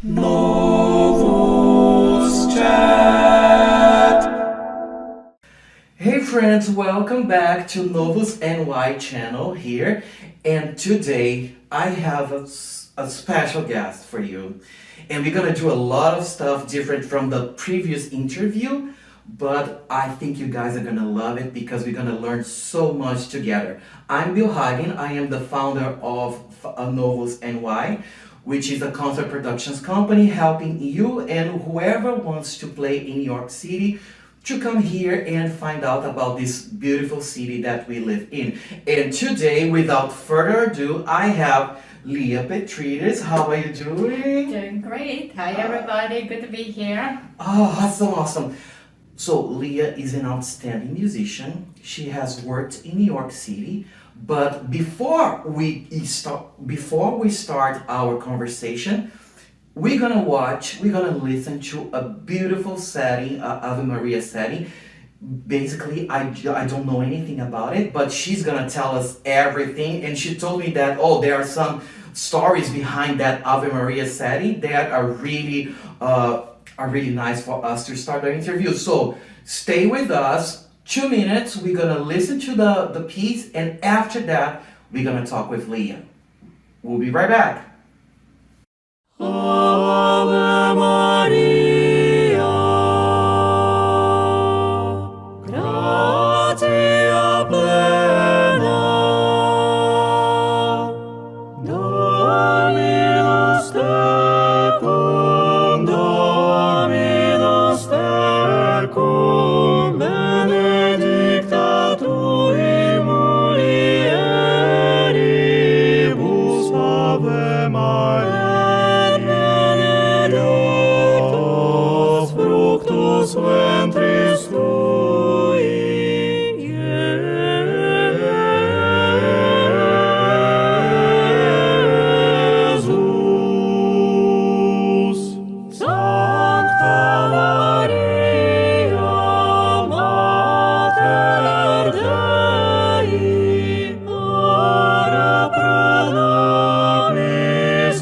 Novus Chat. Hey friends, welcome back to Novus NY channel here, and today I have a special guest for you, and we're gonna do a lot of stuff different from the previous interview, but I think you guys are gonna love it because we're gonna learn so much together. I'm Bill Hagen. I am the founder of Novus NY, which is a concert productions company helping you and whoever wants to play in New York City to come here and find out about this beautiful city that we live in. And today, without further ado, I have Liya Petrides. How are you doing? Doing great. Hi, everybody. Good to be here. Oh, awesome. So Liya is an outstanding musician. She has worked in New York City. But before we start our conversation, we're gonna listen to a beautiful setting, Ave Maria setting. Basically, I don't know anything about it, but she's gonna tell us everything. And she told me that, there are some stories behind that Ave Maria setting that are really nice for us to start our interview. So stay with us. 2 minutes, we're gonna listen to the piece, and after that, we're gonna talk with Liya. We'll be right back. Ave Maria, gratia plena, Dominus tecum, benedicta tui mulieribus, Ave Maria, benedictus fructus ventris tui, Iesus. Sancta Maria, Mater Dei, ora pro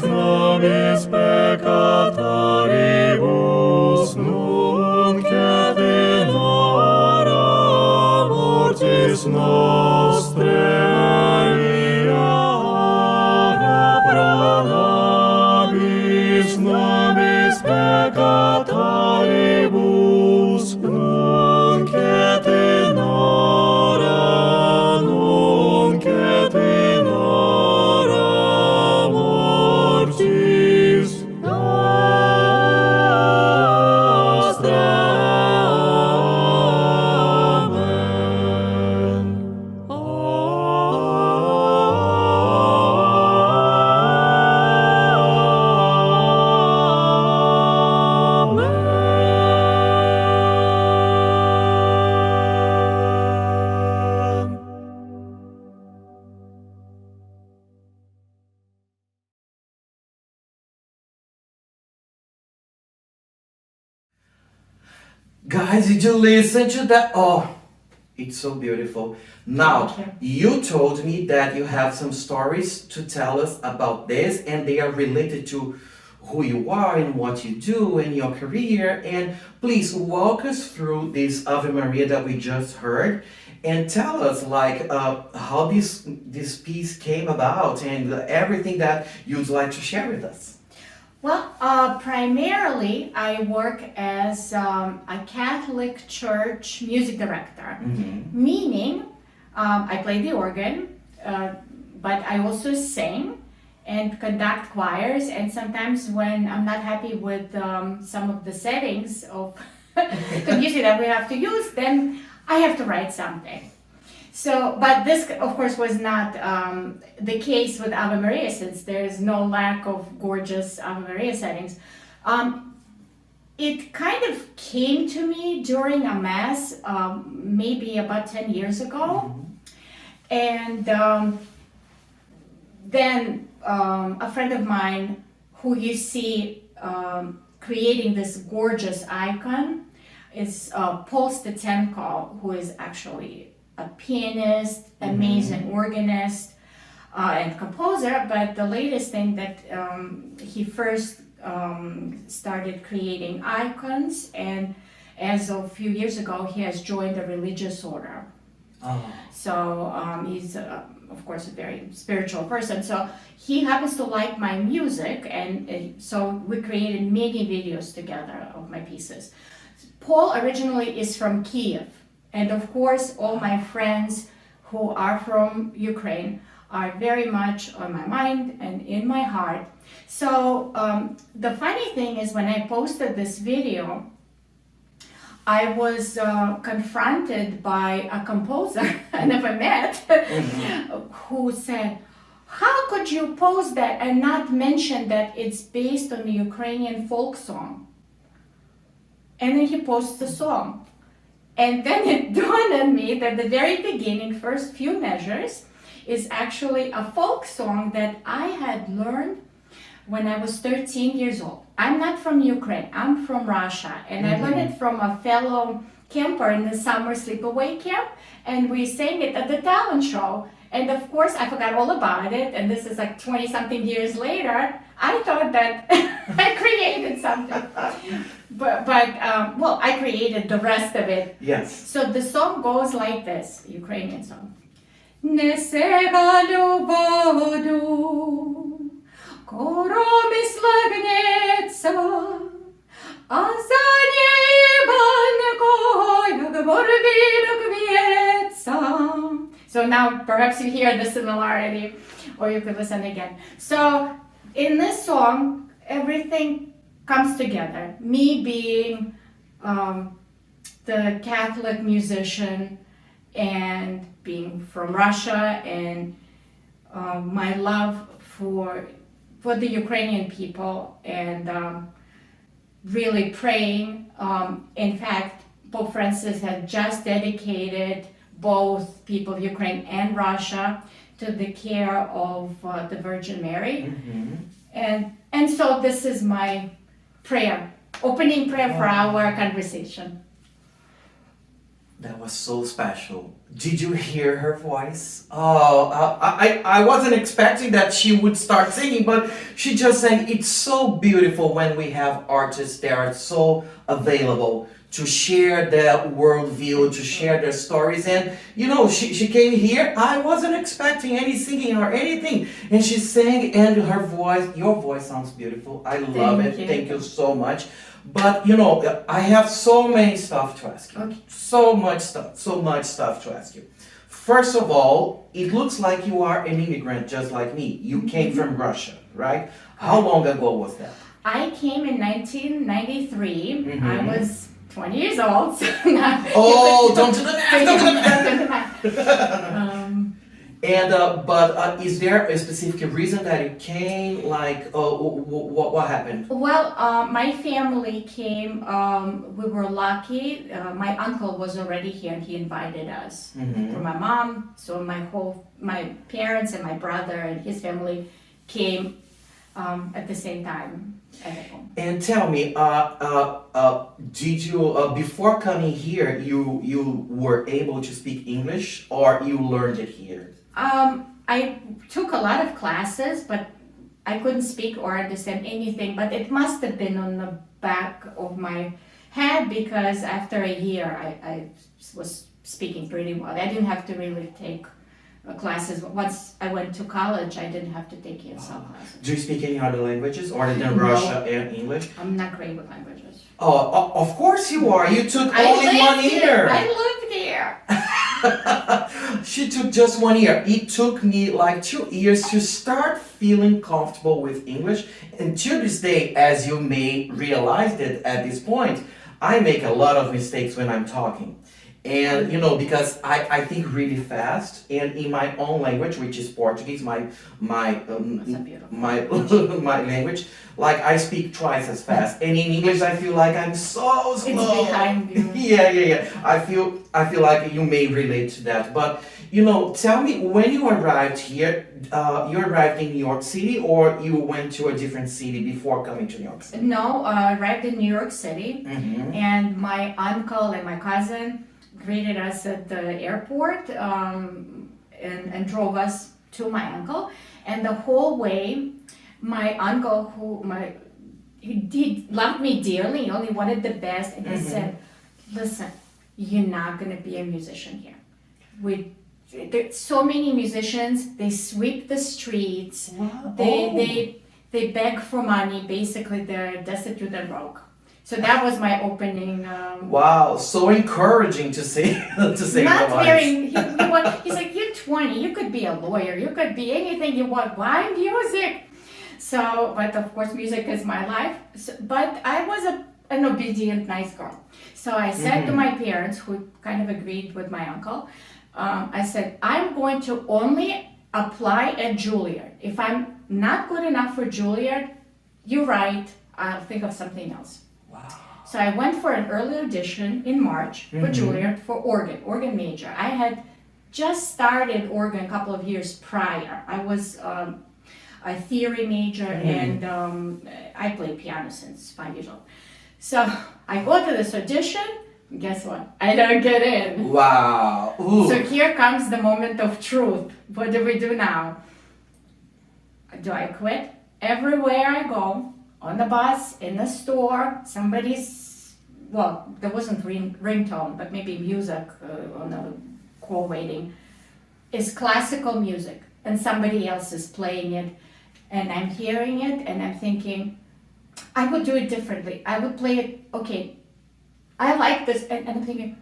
nobis peccatoribus, nunc et in hora mortis nostrae. Maria, ora pro nobis peccatoribus, nunc et in hora mortis nostrae. Guys, did you listen to that? Oh, it's so beautiful. Now, Thank you told me that you have some stories to tell us about this, and they are related to who you are and what you do and your career. And please walk us through this Ave Maria that we just heard, and tell us how this piece came about and everything that you'd like to share with us. Well, primarily, I work as a Catholic church music director, meaning I play the organ, but I also sing and conduct choirs. And sometimes when I'm not happy with some of the settings of the music that we have to use, then I have to write something. So, but this, of course, was not the case with Ave Maria, since there's no lack of gorgeous Ave Maria settings. It kind of came to me during a mass, maybe about 10 years ago. And then a friend of mine who you see creating this gorgeous icon is Paul Statenko, who is actually a pianist, amazing organist, and composer. But the latest thing that he first started creating icons, and as of a few years ago, he has joined a religious order. Oh. So he's, of course, a very spiritual person. So he happens to like my music, and so we created many videos together of my pieces. Paul originally is from Kiev, and of course, all my friends who are from Ukraine are very much on my mind and in my heart. So the funny thing is, when I posted this video, I was confronted by a composer I never met who said, "How could you post that and not mention that it's based on the Ukrainian folk song?" And then he posts the song. And then it dawned on me that the very beginning, first few measures, is actually a folk song that I had learned when I was 13 years old. I'm not from Ukraine, I'm from Russia, and I learned it from a fellow camper in the summer sleepaway camp, and we sang it at the talent show. And of course, I forgot all about it, and this is like 20-something years later. I thought that I created something. But I created the rest of it. Yes. So the song goes like this, Ukrainian song. Несега любов'ю, коромі слагнеться, а за ней Іванко, як барвінок в'ється. So now perhaps you hear the similarity, or you could listen again. So in this song, everything comes together. Me being the Catholic musician, and being from Russia, and my love for the Ukrainian people, and really praying. In fact, Pope Francis had just dedicated both people of Ukraine and Russia to the care of the Virgin Mary. And so this is my prayer, opening prayer for our conversation. That was so special. Did you hear her voice? Oh, I wasn't expecting that she would start singing, but she just sang. It's so beautiful when we have artists that are so available to share their worldview, to share their stories. And, you know, she came here. I wasn't expecting any singing or anything. And she sang, and her voice, your voice sounds beautiful. I love it. Thank you so much. But, you know, I have so many stuff to ask you. Okay. So much stuff to ask you. First of all, it looks like you are an immigrant just like me. You came from Russia, right? How long ago was that? I came in 1993. I was 20 years old. So don't do the math. And is there a specific reason that you came? Like, what happened? Well, my family came. We were lucky. My uncle was already here, and he invited us. For my mom, so my parents and my brother and his family came at the same time at home. And tell me, did you before coming here, you were able to speak English, or you learned it here? I took a lot of classes, but I couldn't speak or understand anything. But it must have been on the back of my head, because after a year I was speaking pretty well. I didn't have to really take classes. Once I went to college, I didn't have to take ESL classes. Do you speak any other languages other than Russia and English? I'm not great with languages. Oh, of course you are. You took only 1 year. I lived here. She took just 1 year. It took me like 2 years to start feeling comfortable with English. And to this day, as you may realize that at this point, I make a lot of mistakes when I'm talking. And, you know, because I think really fast, and in my own language, which is Portuguese, my language, like I speak twice as fast. And in English, I feel like I'm so slow. It's behind you. Yeah. I feel like you may relate to that. But, you know, tell me, when you arrived here, you arrived in New York City, or you went to a different city before coming to New York City? No, I arrived in New York City, and my uncle and my cousin greeted us at the airport, and drove us to my uncle. And the whole way, my uncle, he loved me dearly. He only wanted the best, and he said, "Listen, you're not gonna be a musician here. There's so many musicians. They sweep the streets. Wow. They beg for money. Basically, they're destitute and broke." So that was my opening. Wow, so encouraging to say Not otherwise. very. He's like, "You're 20. You could be a lawyer. You could be anything you want. Why music?" So, but of course, music is my life. So, but I was an obedient, nice girl. So I said to my parents, who kind of agreed with my uncle, I said, "I'm going to only apply at Juilliard. If I'm not good enough for Juilliard, you're right. I'll think of something else." Wow. So I went for an early audition in March for Juilliard for organ major. I had just started organ a couple of years prior. I was a theory major and I played piano since 5 years old. So I go to this audition, guess what? I don't get in. Wow. Ooh. So here comes the moment of truth. What do we do now? Do I quit? Everywhere I go, on the bus, in the store, there wasn't ringtone, but maybe music on the call waiting, is classical music, and somebody else is playing it, and I'm hearing it, and I'm thinking, I would do it differently. I would play it, okay, I like this, and I'm thinking,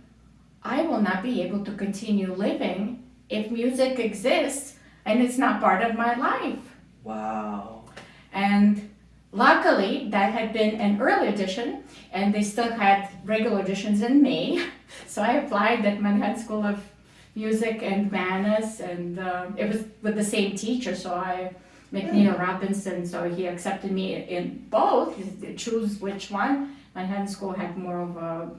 I will not be able to continue living if music exists and it's not part of my life. Wow. And luckily, that had been an early audition, and they still had regular auditions in May. So I applied at Manhattan School of Music and Manners, and it was with the same teacher. So McNeil Robinson, so he accepted me in both. He said, choose which one. Manhattan School had more of a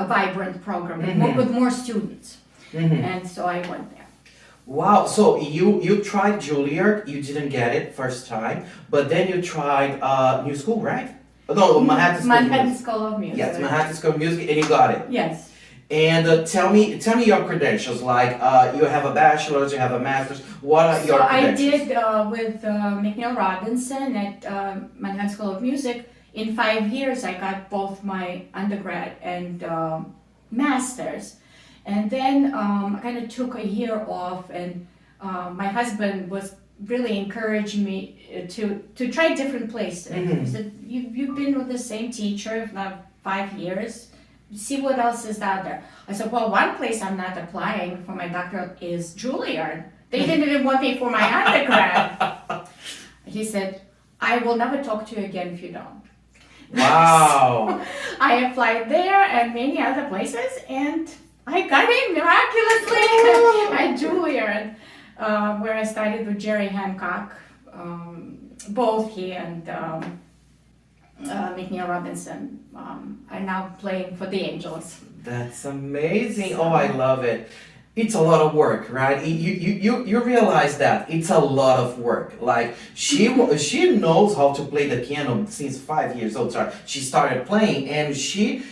vibrant program with more students, and so I went there. Wow, so you tried Juilliard, you didn't get it first time, but then you tried New School, right? No, Manhattan School of Manhattan Music. School of Music. Yes, Manhattan School of Music, and you got it. Yes. And tell me your credentials. Like you have a bachelor's, you have a master's. What are your So I credentials? did with McNeil Robinson at Manhattan School of Music. In 5 years, I got both my undergrad and master's. And then I kind of took a year off, and my husband was really encouraged me to try different places. He said, you've been with the same teacher for now 5 years. See what else is out there. I said, well, one place I'm not applying for my doctorate is Juilliard. They didn't even want me for my undergrad. He said, I will never talk to you again if you don't. Wow. So I applied there and many other places, and I got in miraculously at Juilliard, where I studied with Jerry Hancock. Both he and McNeil Robinson are now playing for the Angels. That's amazing. Oh, I love it. It's a lot of work, right? You realize that it's a lot of work. Like she knows how to play the piano since 5 years old. Sorry, she started playing, and she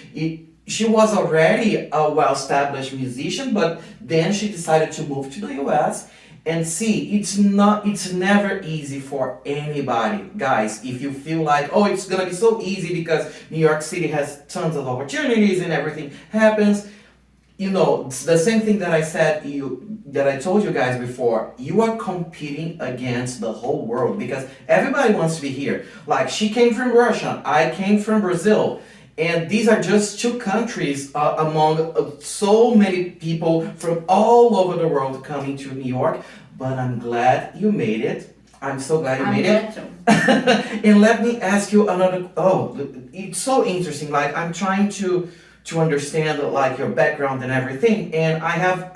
was already a well-established musician, but then she decided to move to the US. And see, it's never easy for anybody. Guys, if you feel like, oh, it's gonna be so easy because New York City has tons of opportunities and everything happens, you know, it's the same thing that I told you guys before. You are competing against the whole world because everybody wants to be here. Like, she came from Russia, I came from Brazil. And these are just two countries among so many people from all over the world coming to New York. But I'm glad you made it. I'm so glad you made it. And let me ask you another. Oh, it's so interesting. Like, I'm trying to understand like your background and everything. And I have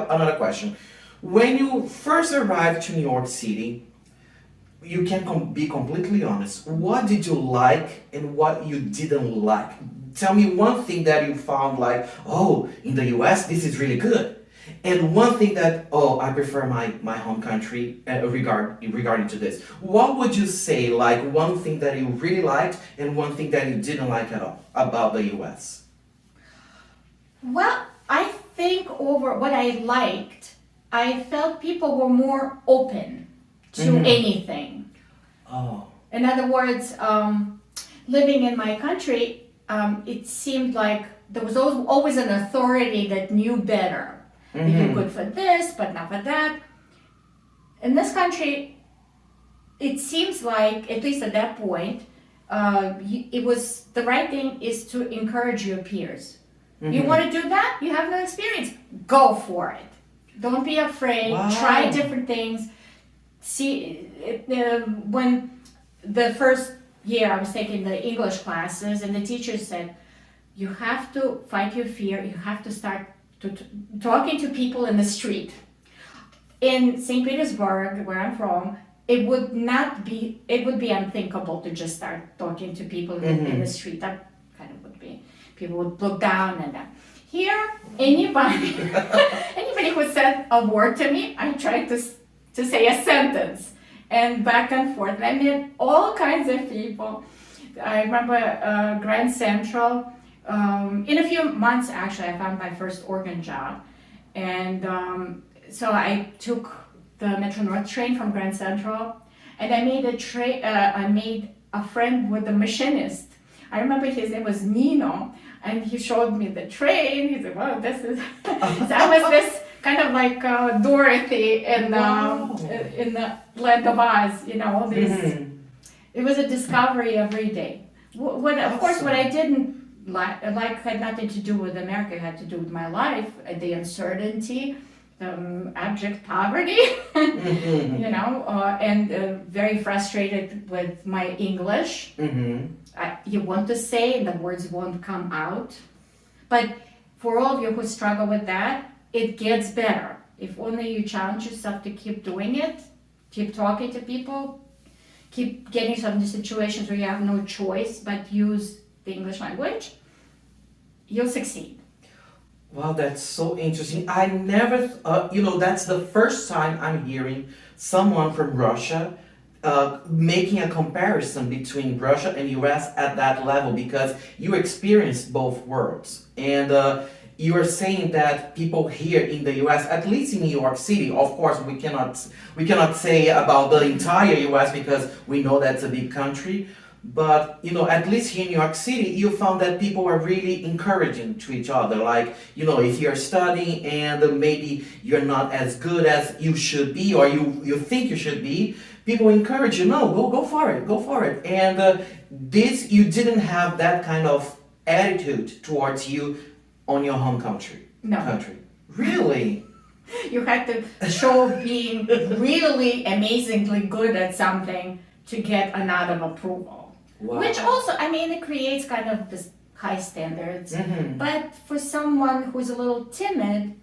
another question. When you first arrived to New York City, you can be completely honest. What did you like and what you didn't like? Tell me one thing that you found like, oh, in the US, this is really good. And one thing that, oh, I prefer my home country regarding to this. What would you say, like one thing that you really liked and one thing that you didn't like at all about the US? Well, I think over what I liked, I felt people were more open to anything. Oh. In other words, living in my country, it seemed like there was always an authority that knew better. You're good for this, but not for that. In this country, it seems like, at least at that point, it was the right thing is to encourage your peers. You want to do that? You have no experience. Go for it. Don't be afraid. Wow. Try different things. See, when the first year I was taking the English classes, and the teacher said, you have to fight your fear. You have to start talking to people in the street. In St. Petersburg, where I'm from, it would be unthinkable to just start talking to people in the street. That kind of would be, people would look down and that. Here, anybody who said a word to me, I tried to say a sentence, and back and forth. I met all kinds of people. I remember Grand Central. In a few months, actually, I found my first organ job, and so I took the Metro North train from Grand Central, and I made a friend with the machinist. I remember his name was Nino, and he showed me the train. He said, "Wow, this is." So I was this kind of like Dorothy in the Land of Oz, all these. It was a discovery every day. Of course, what I didn't like had nothing to do with America. It had to do with my life, the uncertainty, abject poverty, and very frustrated with my English. You want to say, and the words won't come out. But for all of you who struggle with that, it gets better. If only you challenge yourself to keep doing it, keep talking to people, keep getting yourself into situations where you have no choice but use the English language, you'll succeed. Wow, that's so interesting. I never, that's the first time I'm hearing someone from Russia making a comparison between Russia and US at that level, because you experienced both worlds. And you are saying that people here in the US, at least in New York City, of course we cannot say about the entire US because we know that's a big country, but at least here in New York City, you found that people are really encouraging to each other. Like, if you're studying and maybe you're not as good as you should be, or you think you should be, people encourage you. No, go for it. And you didn't have that kind of attitude towards you on your home country. No. Really? You had to show being really amazingly good at something to get a nod of approval. Wow. Which also, it creates kind of this high standards. But for someone who's a little timid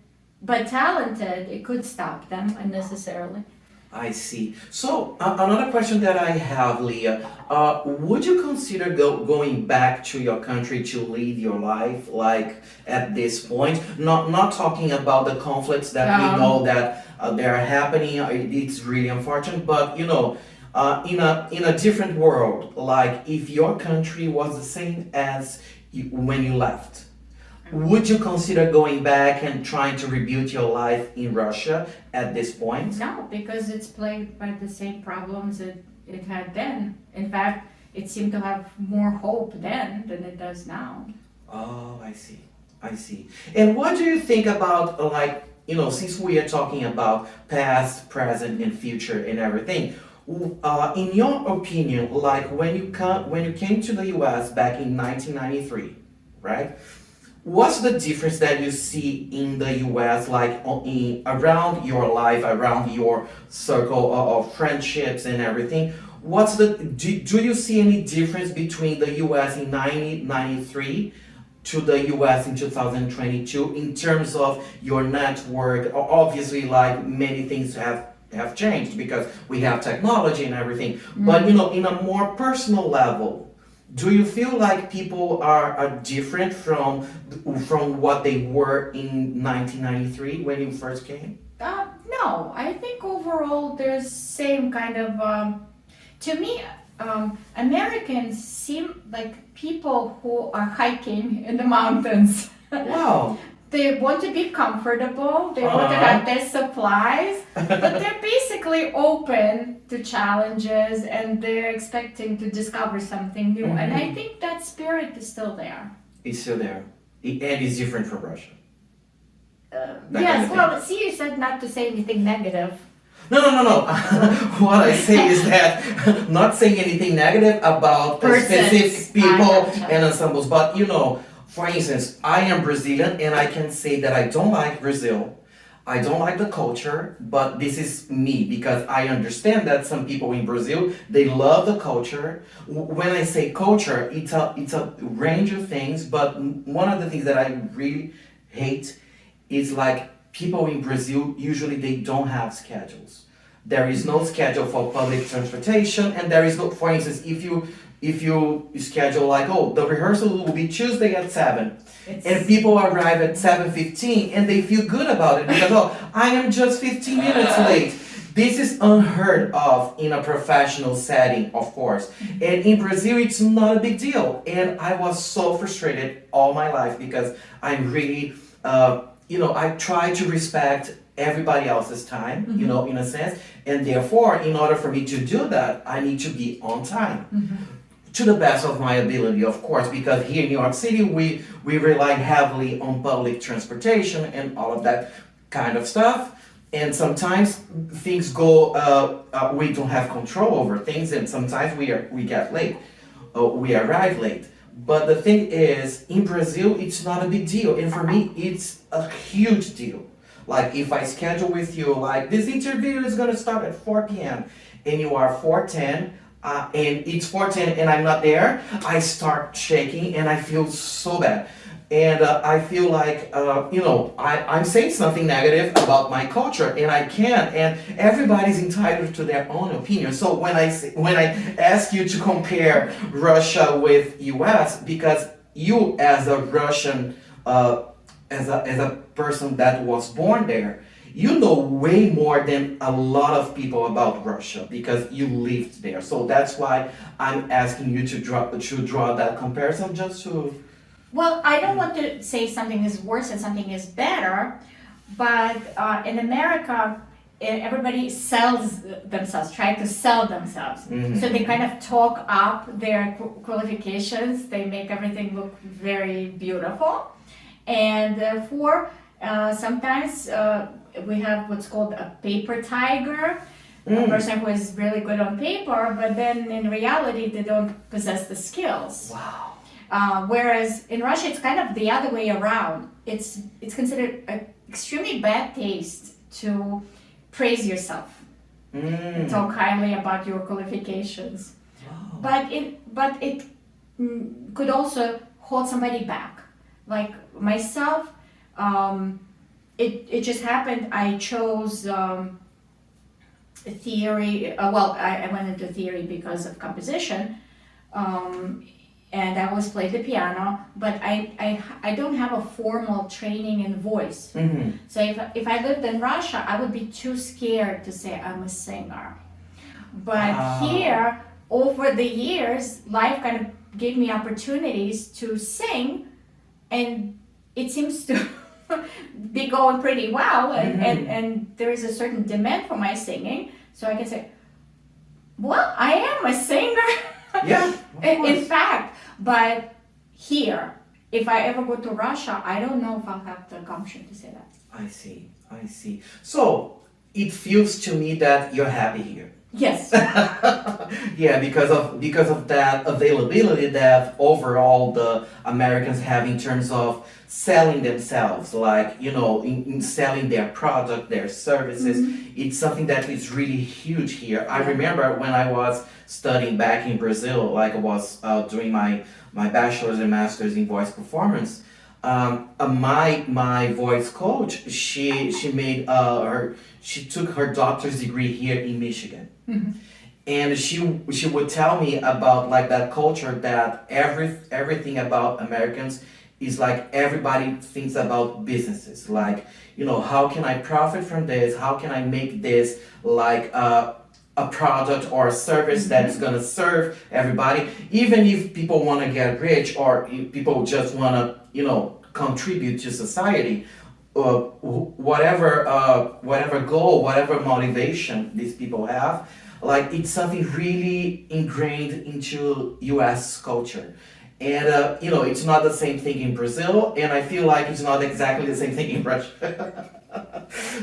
but talented, it could stop them unnecessarily. I see. So another question that I have, Liya, would you consider going back to your country to lead your life, like at this point? Not talking about the conflicts that we know that they are happening. It's really unfortunate, but in a different world, like if your country was the same as when you left, would you consider going back and trying to rebuild your life in Russia at this point? No, because it's plagued by the same problems it had then. In fact, it seemed to have more hope then than it does now. Oh, I see. And what do you think about, since we are talking about past, present, and future and everything, in your opinion, like when you came to the US back in 1993, right? What's the difference that you see in the US, like around your life, around your circle of friendships and everything? Do you see any difference between the US in 1993 to the US in 2022 in terms of your network? Obviously, like many things have changed because we have technology and everything. But in a more personal level, do you feel like people are different from what they were in 1993 when you first came? No, I think overall there's same kind of. To me, Americans seem like people who are hiking in the mountains. Wow. They want to be comfortable, they want to have their supplies, but they're basically open to challenges and they're expecting to discover something new. And I think that spirit is still there. It's still there. And it's different from Russia. Yes, well, see, you said not to say anything negative. No. What I say is that not saying anything negative about specific people and ensembles, but for instance, I am Brazilian and I can say that I don't like Brazil. I don't like the culture, but this is me because I understand that some people in Brazil, they love the culture. When I say culture, it's a range of things, but one of the things that I really hate is like people in Brazil, usually they don't have schedules. There is no schedule for public transportation, and there is no, for instance, if you schedule like, the rehearsal will be Tuesday at 7, and people arrive at 7:15 and they feel good about it because, I am just 15 minutes late. This is unheard of in a professional setting, of course. And in Brazil, it's not a big deal. And I was so frustrated all my life because I'm really, I try to respect everybody else's time, in a sense. And therefore, in order for me to do that, I need to be on time. To the best of my ability, of course, because here in New York City, we rely heavily on public transportation and all of that kind of stuff. And sometimes things go, we don't have control over things, and sometimes we get late, we arrive late. But the thing is, in Brazil, it's not a big deal, and for me, it's a huge deal. Like if I schedule with you, like this interview is gonna start at 4 p.m. and you are 4:10, and it's 4:10 and I'm not there, I start shaking and I feel so bad. And I feel like, I'm saying something negative about my culture, and I can't. And everybody's entitled to their own opinion. So when I ask you to compare Russia with U.S., because you as a Russian, as a person that was born there, you know way more than a lot of people about Russia because you lived there. So that's why I'm asking you to draw that comparison just to. Well, I don't want to say something is worse and something is better, but in America, everybody sells themselves, try to sell themselves. So they kind of talk up their qualifications, they make everything look very beautiful. And therefore, sometimes we have what's called a paper tiger, a person who is really good on paper, but then in reality, they don't possess the skills. Wow. Whereas in Russia, it's kind of the other way around. It's considered an extremely bad taste to praise yourself and talk highly about your qualifications. Wow. But it could also hold somebody back. Like myself, it just happened. I chose theory. I went into theory because of composition. And I always played the piano, but I don't have a formal training in voice. So if I lived in Russia, I would be too scared to say I'm a singer. But here, over the years, life kind of gave me opportunities to sing, and it seems to be going pretty well, and there is a certain demand for my singing, so I can say, well, I am a singer. Yeah, in fact, but here, if I ever go to Russia, I don't know if I'll have the gumption to say that. I see. So it feels to me that you're happy here. Yes. Yeah, because of that availability that overall the Americans have in terms of selling themselves, like in selling their product, their services. It's something that is really huge here. I remember when I was studying back in Brazil, like I was doing my bachelor's and master's in voice performance. My voice coach, she took her doctor's degree here in Michigan. And she would tell me about like that culture, that everything about Americans is like everybody thinks about businesses, like how can I profit from this, how can I make this like a product or a service that is going to serve everybody, even if people want to get rich or if people just want to contribute to society, whatever goal, whatever motivation these people have, like it's something really ingrained into U.S. culture. And it's not the same thing in Brazil, and I feel like it's not exactly the same thing in Russia.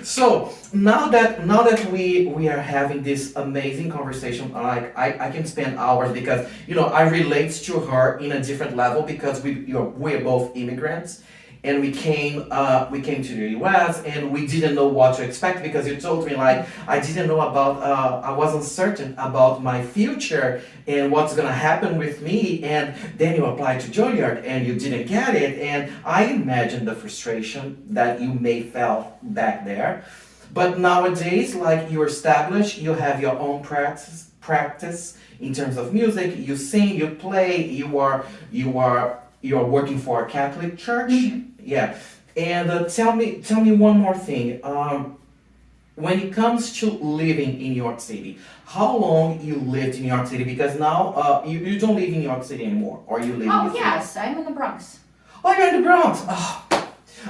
So now that we are having this amazing conversation, like I can spend hours because I relate to her in a different level because we're both immigrants, and we came to the U.S. and we didn't know what to expect because you told me like I didn't know about I wasn't certain about my future and what's gonna happen with me, and then you applied to Juilliard and you didn't get it, and I imagine the frustration that you may felt back there. But nowadays, like you're established, you have your own practice in terms of music. You sing, you play, you're working for a Catholic church. Yeah. And tell me one more thing. When it comes to living in New York City, how long you lived in New York City? Because now you don't live in New York City anymore, or you live in Oh the yes, I'm in the Bronx. Oh, you're in the Bronx. Oh,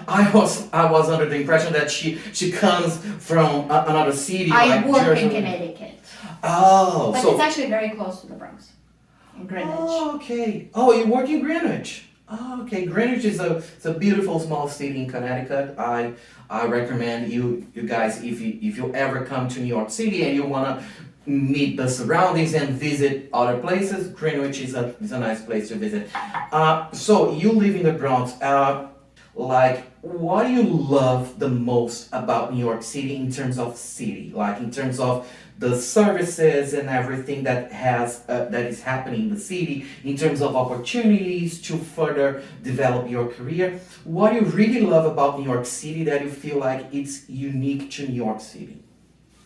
I was under the impression that she comes from another city I like work Jersey. in Connecticut, Oh, but so it's actually very close to the Bronx, in Greenwich. oh, okay. Oh, you work in Greenwich. Oh, okay. Greenwich is it's a beautiful small city in Connecticut. I recommend you guys if you ever come to New York City and you wanna meet the surroundings and visit other places, Greenwich is a nice place to visit. So you live in the Bronx. Like, what do you love the most about New York City in terms of city? Like in terms of the services and everything that is happening in the city, in terms of opportunities to further develop your career. What do you really love about New York City that you feel like it's unique to New York City?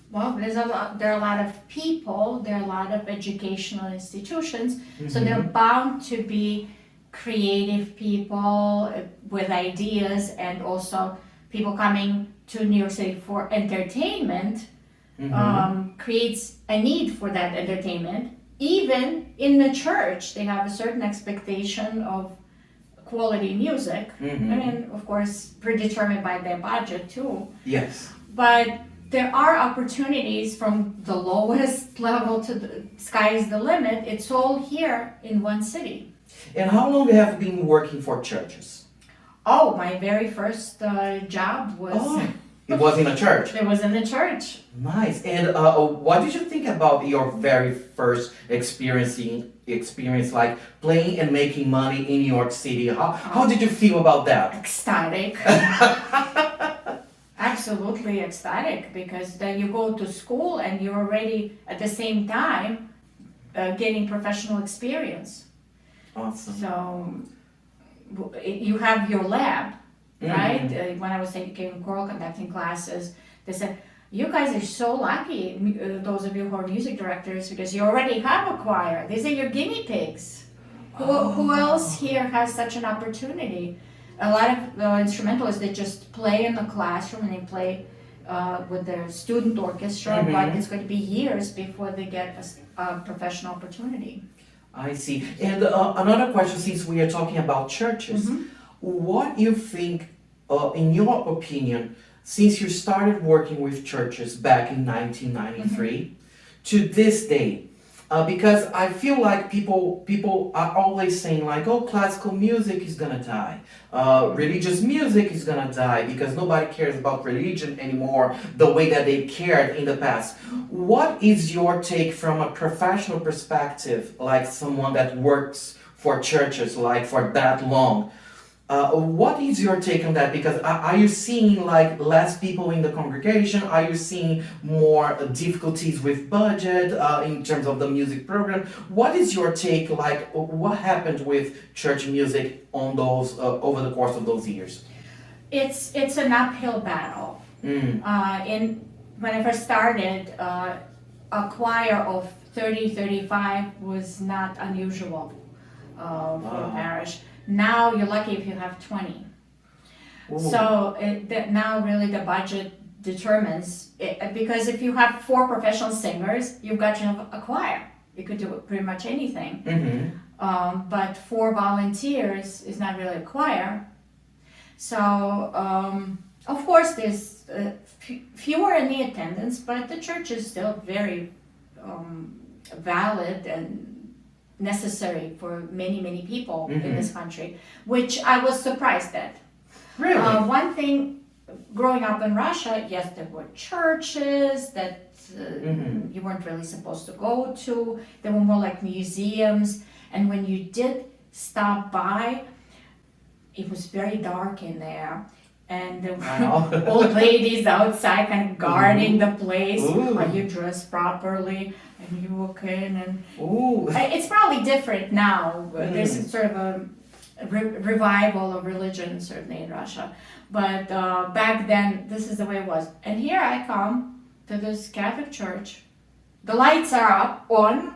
Well, there are a lot of people, there are a lot of educational institutions, so they're bound to be creative people with ideas, and also people coming to New York City for entertainment. Creates a need for that entertainment. Even in the church, they have a certain expectation of quality music. I mean, of course, predetermined by their budget too. Yes. But there are opportunities from the lowest level to the sky is the limit. It's all here in one city. And how long have you been working for churches? Oh, my very first job was. Oh, it was in a church. It was in the church. Nice. And what did you think about your very first experience like playing and making money in New York City? How did you feel about that? Ecstatic. Absolutely ecstatic, because then you go to school and you're already at the same time getting professional experience. Awesome. So you have your lab, right? When I was taking choral conducting classes, they said, you guys are so lucky, those of you who are music directors, because you already have a choir. These are your guinea pigs. Who else here has such an opportunity? A lot of instrumentalists, they just play in the classroom and they play with their student orchestra, but it's going to be years before they get a professional opportunity. I see. And another question, since we are talking about churches, what you think, in your opinion, since you started working with churches back in 1993 to this day, because I feel like people are always saying like, oh, classical music is gonna die, religious music is gonna die because nobody cares about religion anymore the way that they cared in the past. What is your take from a professional perspective, like someone that works for churches like for that long? What is your take on that? Because are you seeing like less people in the congregation? Are you seeing more difficulties with budget in terms of the music program? What is your take, like what happened with church music on those over the course of those years? It's an uphill battle. When I first started, a choir of 30-35 was not unusual for a parish. Now you're lucky if you have 20. Ooh. So now really the budget determines it, because if you have 4 professional singers, you've got to have a choir. You could do pretty much anything. But 4 volunteers is not really a choir. So, of course, there's fewer in the attendance, but the church is still very valid and necessary for many, many people in this country, which I was surprised at. Really? One thing, growing up in Russia, yes, there were churches that you weren't really supposed to go to. They were more like museums. And when you did stop by, it was very dark in there. And there were old ladies outside kind of guarding the place. Are you dressed properly? And you walk in and... It's probably different now. There's sort of a revival of religion, certainly in Russia. But back then, this is the way it was. And here I come to this Catholic church. The lights are on.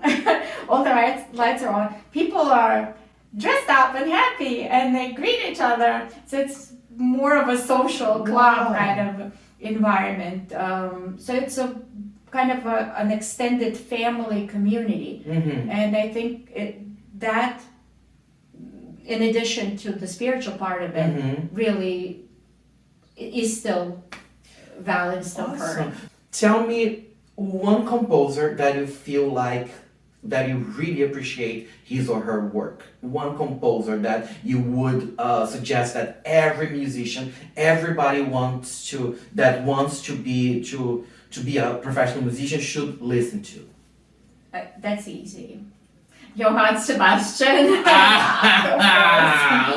All the lights are on. People are dressed up and happy, and they greet each other. So it's more of a social club kind of environment. So it's a kind of an extended family community. And I think that, in addition to the spiritual part of it, really is still valid, still current. Tell me one composer that you feel like that you really appreciate his or her work. One composer that you would suggest that every musician, everybody wants to be a professional musician should listen to. That's easy. Johann Sebastian.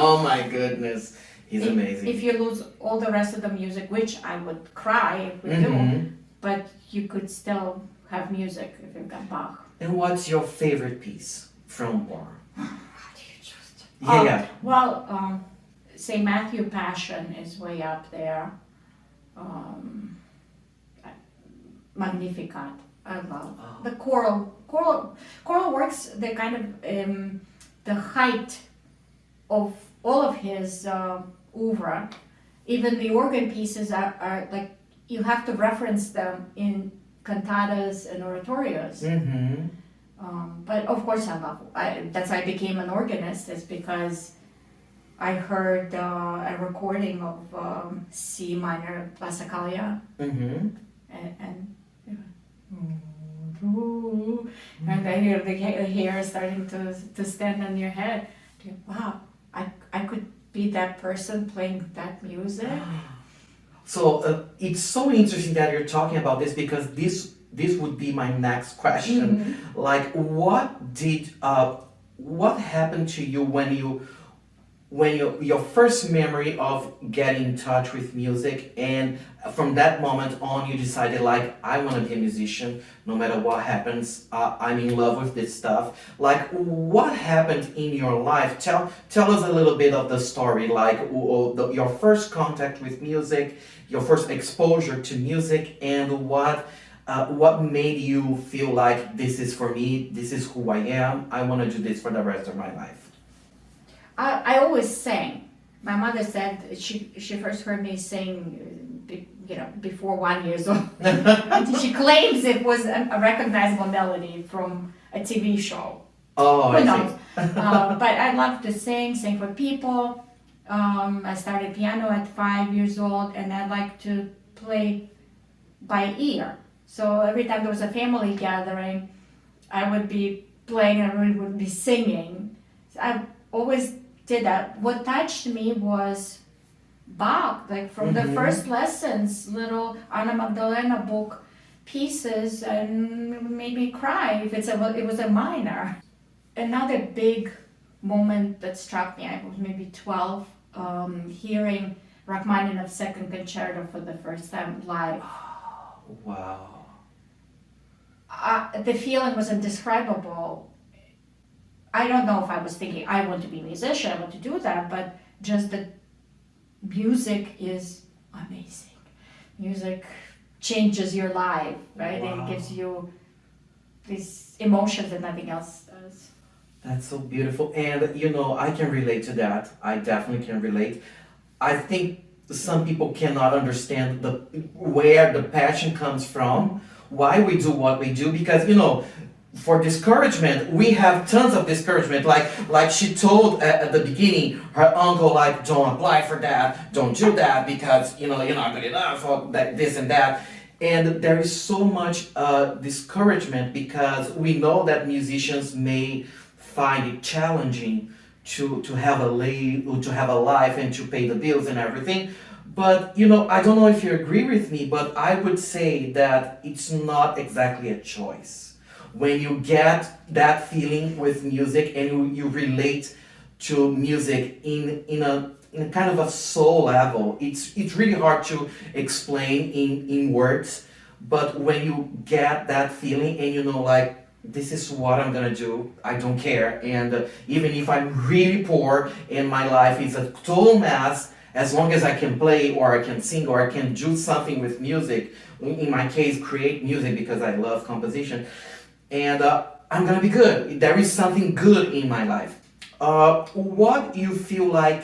Oh my goodness. He's amazing. If you lose all the rest of the music, which I would cry if we do, but you could still have music if you've got Bach. And what's your favorite piece from Bach? How do you choose? Yeah. Well, St. Matthew Passion is way up there. Magnificat. I love the choral works. The kind of the height of all of his oeuvre. Even the organ pieces are like you have to reference them in cantatas and oratorios. But of course that's why I became an organist, is because I heard a recording of C minor Passacaglia and I hear the hair starting to stand on your head. Wow, I could be that person playing that music. So it's so interesting that you're talking about this, because this would be my next question. Like, what happened to you when your first memory of getting in touch with music, and from that moment on you decided, like, I want to be a musician no matter what happens. I'm in love with this stuff. Like, what happened in your life? Tell us a little bit of the story, like your first contact with music, your first exposure to music, and what made you feel like this is for me, this is who I am, I want to do this for the rest of my life. I always sang. My mother said she first heard me sing, before 1 year old. She claims it was a recognizable melody from a TV show. Who knows? But I love to sing for people. I started piano at 5 years old, and I like to play by ear. So every time there was a family gathering, I would be playing and we would be singing. So I always did that. What touched me was Bach, like from the first lessons, little Anna Magdalena book pieces, and maybe cry if it was a minor. Another big moment that struck me, I was maybe 12, hearing Rachmaninoff's Second Concerto for the first time live. Wow. The feeling was indescribable. I don't know if I was thinking, I want to be a musician, I want to do that, but just that music is amazing. Music changes your life, right? Wow. It gives you these emotions that nothing else does. That's so beautiful. And, I can relate to that. I definitely can relate. I think some people cannot understand where the passion comes from, why we do what we do, because, for discouragement, we have tons of discouragement. Like she told at the beginning, her uncle, like, don't apply for that, don't do that because you're not good enough for that, this and that. And there is so much discouragement because we know that musicians may find it challenging to have to have a life and to pay the bills and everything. But I don't know if you agree with me, but I would say that it's not exactly a choice. When you get that feeling with music and you relate to music in a kind of a soul level, it's really hard to explain in words. But when you get that feeling and like, this is what I'm gonna do, I don't care. And even if I'm really poor and my life is a total mess, as long as I can play or I can sing or I can do something with music, in my case, create music because I love composition, and I'm gonna be good. There is something good in my life. What you feel like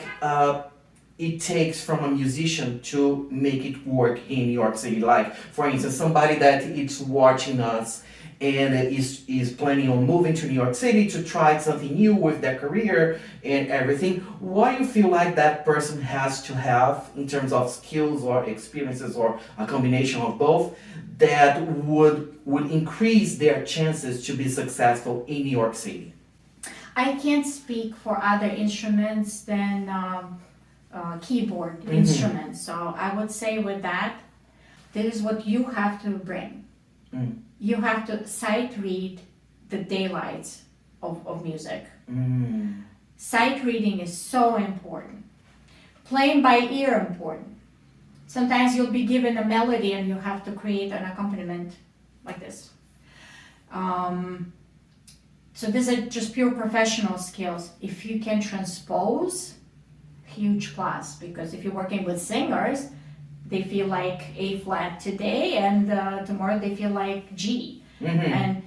it takes from a musician to make it work in New York City? Like, for instance, somebody that is watching us and is planning on moving to New York City to try something new with their career and everything. What do you feel like that person has to have in terms of skills or experiences or a combination of both that would increase their chances to be successful in New York City? I can't speak for other instruments than keyboard instruments. So I would say with that, this is what you have to bring. You have to sight read the daylights of music. Sight reading is so important. Playing by ear important. Sometimes you'll be given a melody and you have to create an accompaniment like this. So these are just pure professional skills. If you can transpose, huge plus, because if you're working with singers, they feel like A flat today and tomorrow they feel like G. And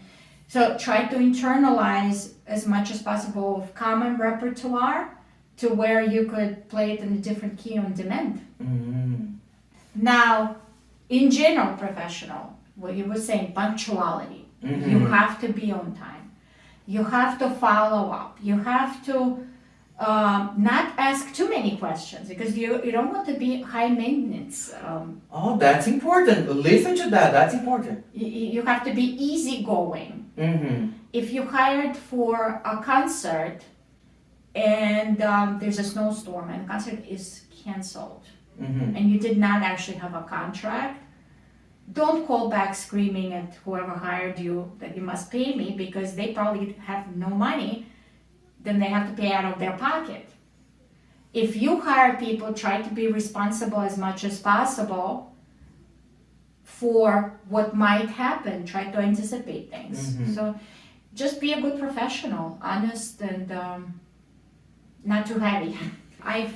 so try to internalize as much as possible of common repertoire to where you could play it in a different key on demand. Now, in general professional, what you were saying, punctuality. You have to be on time. You have to follow up. You have to not ask too many questions because you don't want to be high maintenance. Oh, that's important. Listen to that. That's important. You have to be easygoing. If you hired for a concert and there's a snowstorm and the concert is canceled and you did not actually have a contract, don't call back screaming at whoever hired you that you must pay me because they probably have no money. Then they have to pay out of their pocket. If you hire people, try to be responsible as much as possible for what might happen. Try to anticipate things. So just be a good professional, honest and not too heavy. I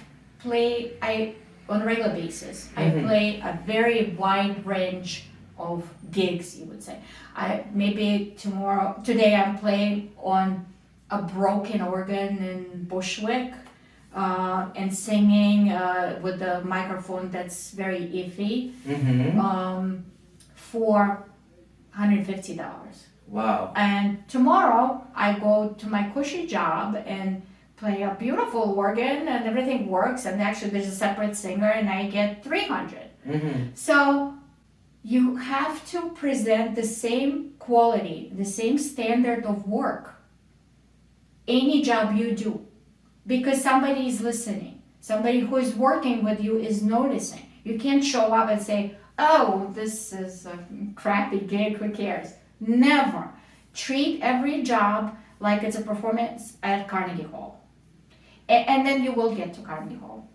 on a regular basis, I play a very wide range of gigs, you would say. Today I'm playing on a broken organ in Bushwick and singing with a microphone that's very iffy for $150. Wow. And tomorrow I go to my cushy job and play a beautiful organ and everything works, and actually there's a separate singer and I get $300. So you have to present the same quality, the same standard of work any job you do, because somebody is listening. Somebody who is working with you is noticing. You can't show up and say, oh, this is a crappy gig, who cares? Never. Treat every job like it's a performance at Carnegie Hall. And then you will get to Carnegie Hall.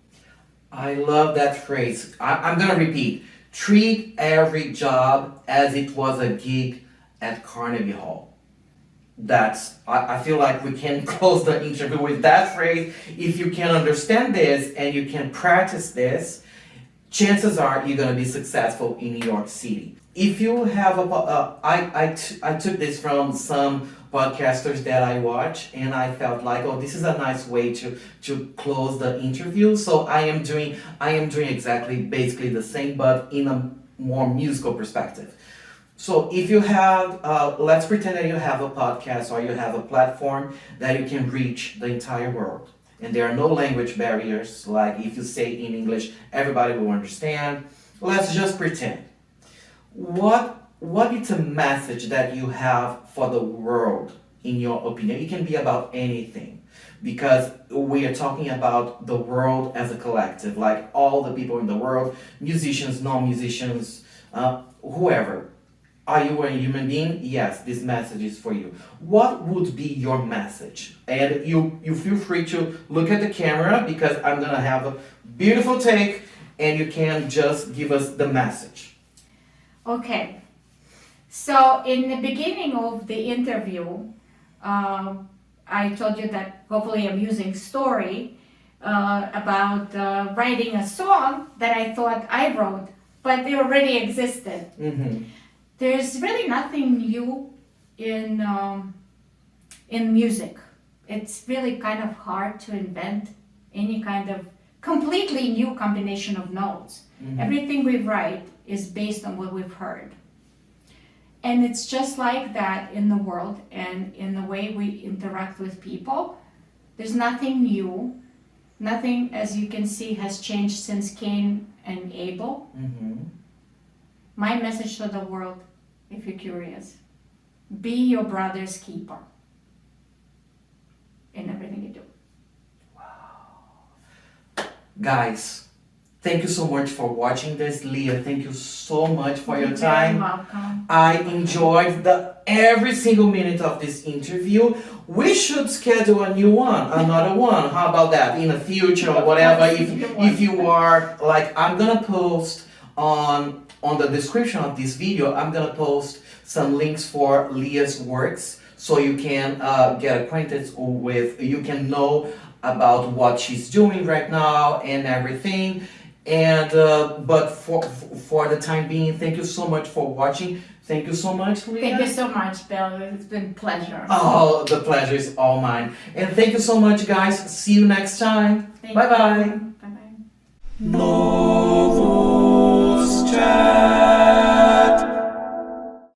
I love that phrase. I'm going to repeat. Treat every job as it was a gig at Carnegie Hall. I feel like we can close the interview with that phrase. If you can understand this and you can practice this, chances are you're going to be successful in New York City. If you have I took this from some podcasters that I watch, and I felt like, oh, this is a nice way to close the interview. So I am doing exactly basically the same, but in a more musical perspective. So if you have, let's pretend that you have a podcast or you have a platform that you can reach the entire world. And there are no language barriers, like if you say in English, everybody will understand. Let's just pretend. What is a message that you have for the world, in your opinion? It can be about anything, because we are talking about the world as a collective, like all the people in the world, musicians, non-musicians, whoever. Are you a human being? Yes, this message is for you. What would be your message? And you feel free to look at the camera, because I'm gonna have a beautiful take and you can just give us the message. Okay. So in the beginning of the interview, I told you that hopefully I'm using story about writing a song that I thought I wrote, but they already existed. Mm-hmm. There's really nothing new in music. It's really kind of hard to invent any kind of completely new combination of notes. Mm-hmm. Everything we write is based on what we've heard. And it's just like that in the world and in the way we interact with people. There's nothing new. Nothing, as you can see, has changed since Cain and Abel. Mm-hmm. My message to the world, if you're curious, be your brother's keeper in everything you do. Guys, thank you so much for watching this. Liya, thank you so much for your You're time. very welcome. I enjoyed every single minute of this interview. We should schedule a new one, another one. How about that in the future or whatever? If you are like, I'm gonna post on the description of this video, I'm gonna post some links for Liya's works, so you can get acquainted with, you can know about what she's doing right now and everything. And but for the time being, thank you so much for watching. Thank you so much, Liya. Thank you so much, Bill. It's been a pleasure. Oh, the pleasure is all mine. And thank you so much, guys. See you next time. Thank Bye bye. you. Bye-bye. No